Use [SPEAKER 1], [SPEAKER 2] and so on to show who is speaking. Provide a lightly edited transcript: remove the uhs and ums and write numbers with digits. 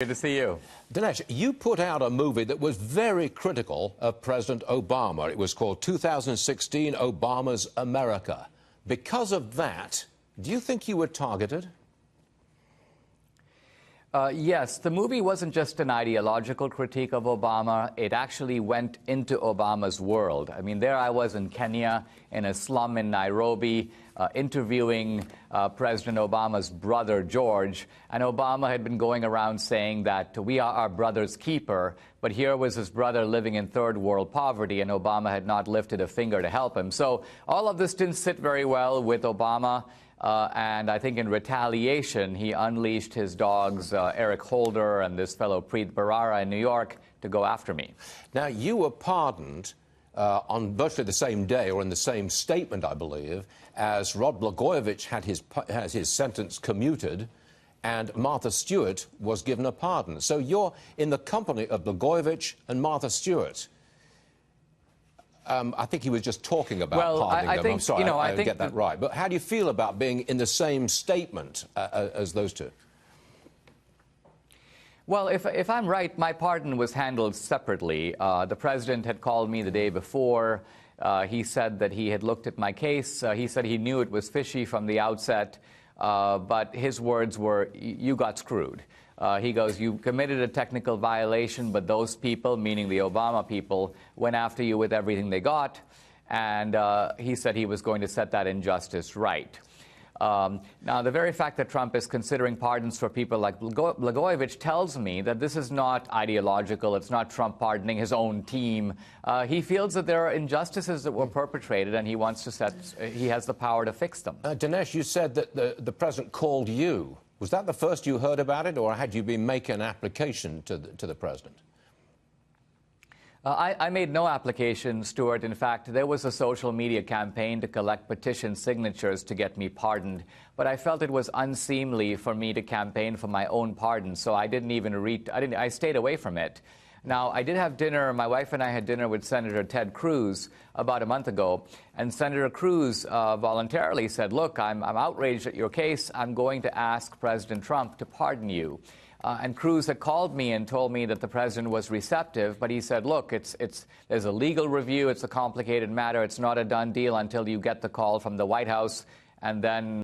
[SPEAKER 1] Good to see you.
[SPEAKER 2] Dinesh, you put out a movie that was very critical of President Obama. It was called 2016 Obama's America. Because of that, do you think you were targeted?
[SPEAKER 1] Yes, the movie wasn't just an ideological critique of Obama. It actually went into Obama's world. I mean, there I was in Kenya, in a slum in Nairobi, interviewing President Obama's brother, George. And Obama had been going around saying that we are our brother's keeper. But here was his brother living in third world poverty, and Obama had not lifted a finger to help him. So all of this didn't sit very well with Obama. And I think in retaliation, he unleashed his dogs, Eric Holder and this fellow Preet Bharara in New York, to go after me.
[SPEAKER 2] Now, you were pardoned on virtually the same day, or in the same statement, I believe, as Rod Blagojevich had his sentence commuted, and Martha Stewart was given a pardon. So you're in the company of Blagojevich and Martha Stewart. I think he was just talking about pardoning them. I'm sorry, I didn't get that right. But how do you feel about being in the same statement as those two?
[SPEAKER 1] Well, if I'm right, my pardon was handled separately. The president had called me the day before. He said that he had looked at my case. He said he knew it was fishy from the outset. But his words were, you got screwed. He goes, you committed a technical violation, but those people, meaning the Obama people, went after you with everything they got. And he said he was going to set that injustice right. Now, the very fact that Trump is considering pardons for people like Blagojevich tells me that this is not ideological. It's not Trump pardoning his own team. He feels that there are injustices that were perpetrated, and he wants to he has the power to fix them.
[SPEAKER 2] Dinesh, you said that the president called you. Was that the first you heard about it, or had you been making an application to the president?
[SPEAKER 1] I made no application, Stuart. In fact, there was a social media campaign to collect petition signatures to get me pardoned. But I felt it was unseemly for me to campaign for my own pardon, so I didn't even I stayed away from it. Now, I did have dinner, my wife and I had dinner with Senator Ted Cruz about a month ago, and Senator Cruz voluntarily said, look, I'm outraged at your case. I'm going to ask President Trump to pardon you. And Cruz had called me and told me that the president was receptive, but he said, look, there's a legal review. It's a complicated matter. It's not a done deal until you get the call from the White House, and then